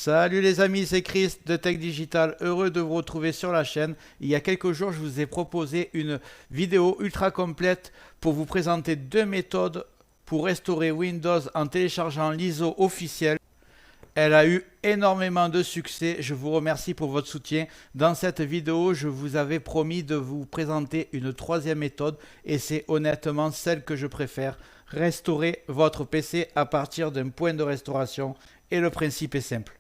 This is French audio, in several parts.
Salut les amis, c'est Chris de Tech Digital, heureux de vous retrouver sur la chaîne. Il y a quelques jours, je vous ai proposé une vidéo ultra complète pour vous présenter deux méthodes pour restaurer Windows en téléchargeant l'ISO officiel. Elle a eu énormément de succès, je vous remercie pour votre soutien. Dans cette vidéo, je vous avais promis de vous présenter une troisième méthode et c'est honnêtement celle que je préfère. Restaurer votre PC à partir d'un point de restauration et le principe est simple.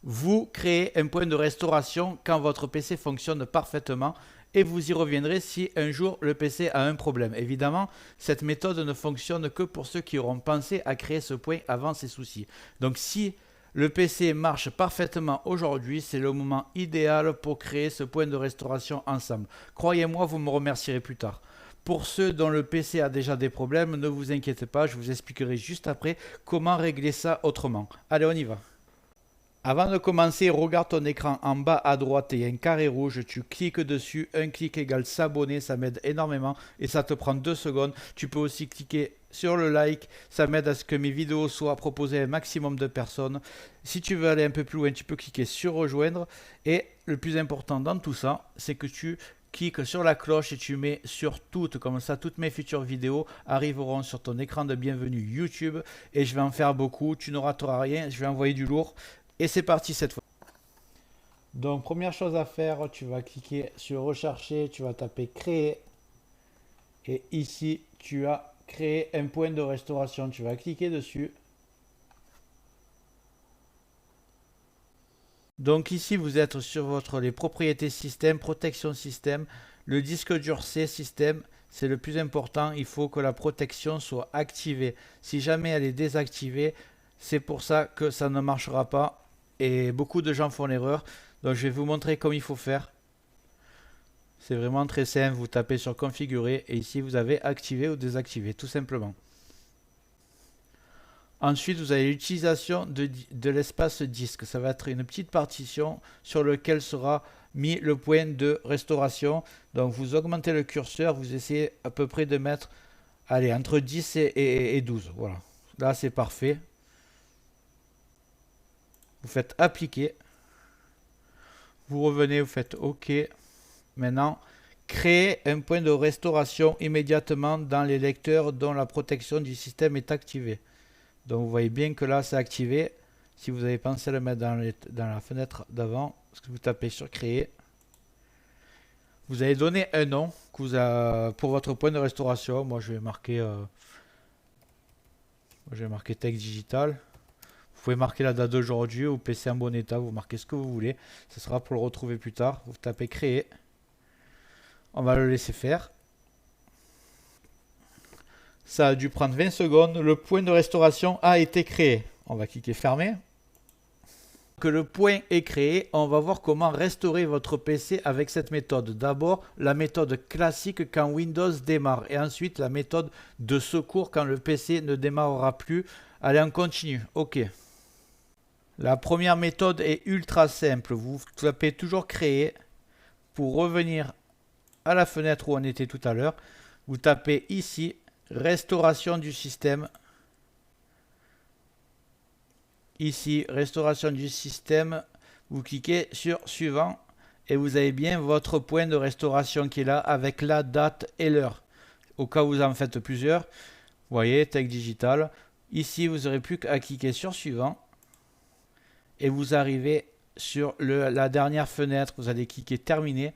Vous créez un point de restauration quand votre PC fonctionne parfaitement et vous y reviendrez si un jour le PC a un problème. Évidemment, cette méthode ne fonctionne que pour ceux qui auront pensé à créer ce point avant ces soucis. Donc si le PC marche parfaitement aujourd'hui, c'est le moment idéal pour créer ce point de restauration ensemble. Croyez-moi, vous me remercierez plus tard. Pour ceux dont le PC a déjà des problèmes, ne vous inquiétez pas, je vous expliquerai juste après comment régler ça autrement. Allez, on y va. Avant de commencer, regarde ton écran en bas à droite, il y a un carré rouge, tu cliques dessus, un clic égale s'abonner, ça m'aide énormément et ça te prend 2 secondes. Tu peux aussi cliquer sur le like, ça m'aide à ce que mes vidéos soient proposées à un maximum de personnes. Si tu veux aller un peu plus loin, tu peux cliquer sur rejoindre et le plus important dans tout ça, c'est que tu cliques sur la cloche et tu mets sur toutes, comme ça toutes mes futures vidéos arriveront sur ton écran de bienvenue YouTube et je vais en faire beaucoup, tu ne rateras rien, je vais envoyer du lourd. Et c'est parti cette fois. Donc première chose à faire, tu vas cliquer sur rechercher, tu vas taper créer. Et ici, tu as créé un point de restauration. Tu vas cliquer dessus. Donc ici, vous êtes sur les propriétés système, protection système. Le disque dur C système, c'est le plus important. Il faut que la protection soit activée. Si jamais elle est désactivée, c'est pour ça que ça ne marchera pas. Et beaucoup de gens font l'erreur. Donc je vais vous montrer comment il faut faire. C'est vraiment très simple. Vous tapez sur configurer et ici vous avez activé ou désactivé tout simplement. Ensuite vous avez l'utilisation de l'espace disque. Ça va être une petite partition sur laquelle sera mis le point de restauration. Donc vous augmentez le curseur. Vous essayez à peu près de mettre allez, entre 10 et 12. Voilà. Là c'est parfait. Vous faites appliquer. Vous revenez, vous faites OK. Maintenant, créez un point de restauration immédiatement dans les lecteurs dont la protection du système est activée. Donc vous voyez bien que là c'est activé. Si vous avez pensé à le mettre dans la fenêtre d'avant, parce que vous tapez sur créer, vous allez donner un nom pour votre point de restauration. Moi je vais marquer Tech Digital. Vous pouvez marquer la date d'aujourd'hui ou PC en bon état, vous marquez ce que vous voulez. Ce sera pour le retrouver plus tard. Vous tapez créer. On va le laisser faire. Ça a dû prendre 20 secondes. Le point de restauration a été créé. On va cliquer fermer. Que le point est créé, on va voir comment restaurer votre PC avec cette méthode. D'abord, la méthode classique quand Windows démarre et ensuite la méthode de secours quand le PC ne démarrera plus. Allez, on continue. OK. La première méthode est ultra simple. Vous tapez toujours créer pour revenir à la fenêtre où on était tout à l'heure. Vous tapez ici restauration du système. Ici, restauration du système. Vous cliquez sur suivant et vous avez bien votre point de restauration qui est là avec la date et l'heure. Au cas où vous en faites plusieurs, vous voyez, Tech Digital. Ici, vous n'aurez plus qu'à cliquer sur suivant et vous arrivez sur la dernière fenêtre. Vous allez cliquer terminer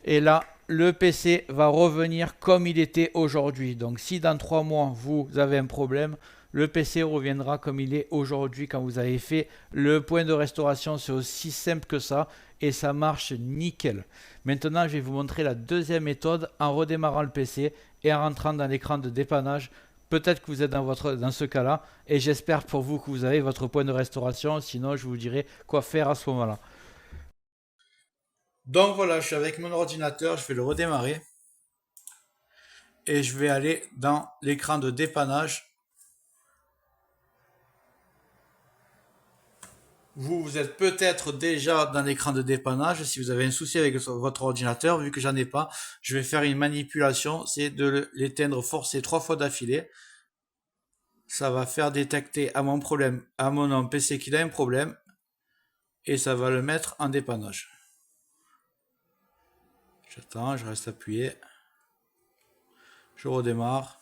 et là, le PC va revenir comme il était aujourd'hui. Donc si dans 3 mois vous avez un problème, le PC reviendra comme il est aujourd'hui quand vous avez fait le point de restauration. C'est aussi simple que ça et ça marche nickel. Maintenant je vais vous montrer la deuxième méthode en redémarrant le PC et en rentrant dans l'écran de dépannage. Peut-être que vous êtes dans ce cas-là et j'espère pour vous que vous avez votre point de restauration. Sinon je vous dirai quoi faire à ce moment-là. Donc voilà, je suis avec mon ordinateur, je vais le redémarrer et je vais aller dans l'écran de dépannage. Vous êtes peut-être déjà dans l'écran de dépannage. Si vous avez un souci avec votre ordinateur, vu que j'en ai pas, je vais faire une manipulation, c'est de l'éteindre forcé 3 fois d'affilée. Ça va faire détecter à mon PC qu'il a un problème. et ça va le mettre en dépannage. J'attends, je reste appuyé. Je redémarre.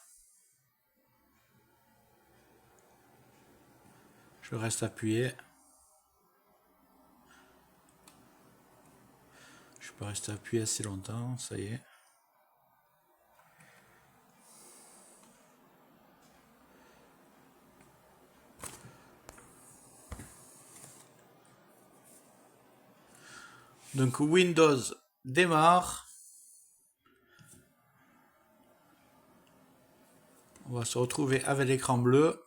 Je reste appuyé. Je peux rester appuyé assez longtemps, ça y est. Donc Windows démarre. On va se retrouver avec l'écran bleu.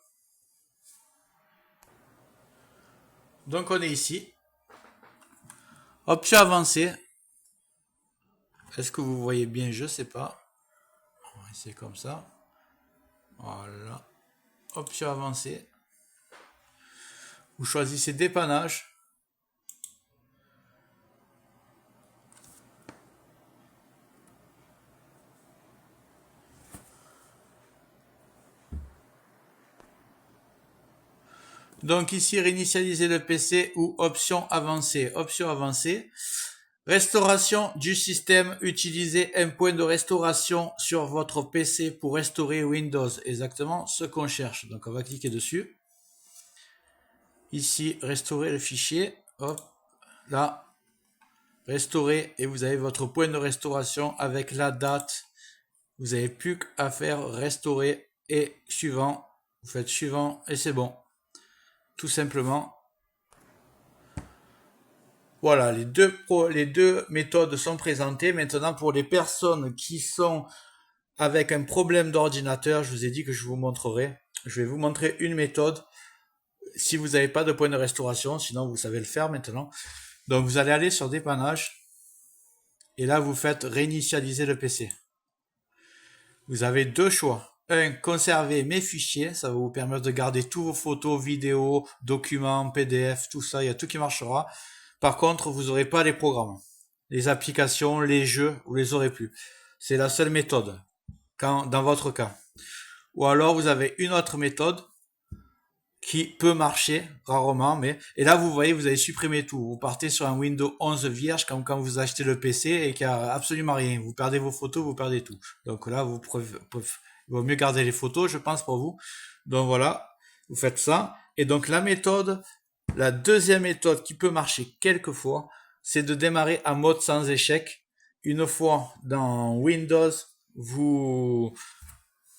Donc on est ici. Option avancée. Est-ce que vous voyez bien? Je sais pas. On va essayer comme ça. Voilà. Option avancée. Vous choisissez dépannage. Donc ici, réinitialiser le PC ou option avancée. Option avancée. Restauration du système. Utilisez un point de restauration sur votre PC pour restaurer Windows. Exactement ce qu'on cherche. Donc on va cliquer dessus. Ici, restaurer le fichier. Hop, là. Restaurer et vous avez votre point de restauration avec la date. Vous n'avez plus qu'à faire restaurer et suivant. Vous faites suivant et c'est bon. Tout simplement. Voilà, les deux méthodes sont présentées. Maintenant, pour les personnes qui sont avec un problème d'ordinateur, je vous ai dit que je vous montrerai. Je vais vous montrer une méthode. Si vous n'avez pas de point de restauration, sinon vous savez le faire maintenant. Donc vous allez aller sur dépannage. Et là, vous faites réinitialiser le PC. Vous avez deux choix. Un, conserver mes fichiers, ça va vous permettre de garder tous vos photos, vidéos, documents, PDF, tout ça, il y a tout qui marchera. Par contre, vous n'aurez pas les programmes, les applications, les jeux, vous les aurez plus. C'est la seule méthode, dans votre cas. Ou alors, vous avez une autre méthode qui peut marcher, rarement, mais... Et là, vous voyez, vous avez supprimé tout. Vous partez sur un Windows 11 vierge, comme quand vous achetez le PC et qu'il n'y a absolument rien. Vous perdez vos photos, vous perdez tout. Donc là, il vaut mieux garder les photos, je pense, pour vous. Donc voilà, vous faites ça. Et donc la deuxième méthode qui peut marcher quelquefois, c'est de démarrer en mode sans échec. Une fois dans Windows, vous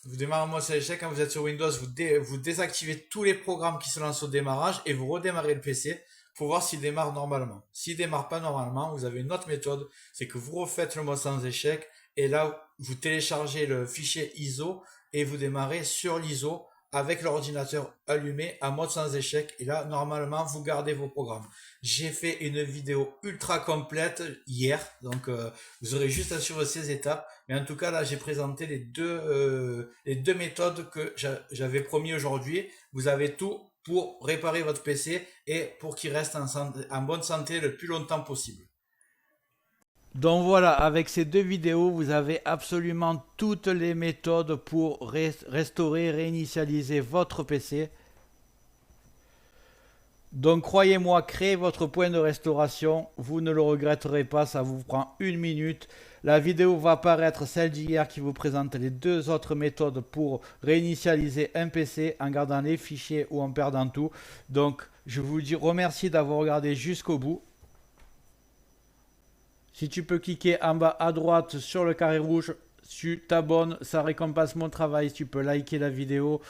démarrez en mode sans échec. Quand vous êtes sur Windows, vous désactivez tous les programmes qui se lancent au démarrage et vous redémarrez le PC pour voir s'il démarre normalement. S'il démarre pas normalement, vous avez une autre méthode, c'est que vous refaites le mode sans échec et là, vous téléchargez le fichier ISO et vous démarrez sur l'ISO avec l'ordinateur allumé en mode sans échec. Et là, normalement, vous gardez vos programmes. J'ai fait une vidéo ultra complète hier, donc vous aurez juste à suivre ces étapes. Mais en tout cas, là, j'ai présenté les deux méthodes que j'avais promis aujourd'hui. Vous avez tout pour réparer votre PC et pour qu'il reste en bonne santé le plus longtemps possible. Donc voilà, avec ces deux vidéos, vous avez absolument toutes les méthodes pour restaurer, réinitialiser votre PC. Donc croyez-moi, créez votre point de restauration, vous ne le regretterez pas, ça vous prend 1 minute. La vidéo va apparaître, celle d'hier qui vous présente les deux autres méthodes pour réinitialiser un PC en gardant les fichiers ou en perdant tout. Donc je vous remercie d'avoir regardé jusqu'au bout. Si tu peux cliquer en bas à droite sur le carré rouge, tu t'abonnes, ça récompense mon travail. Tu peux liker la vidéo,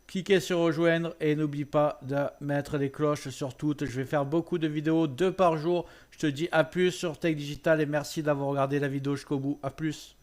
cliquer sur rejoindre et n'oublie pas de mettre les cloches sur toutes. Je vais faire beaucoup de vidéos, 2 par jour. Je te dis à plus sur Tech Digital et merci d'avoir regardé la vidéo jusqu'au bout. À plus.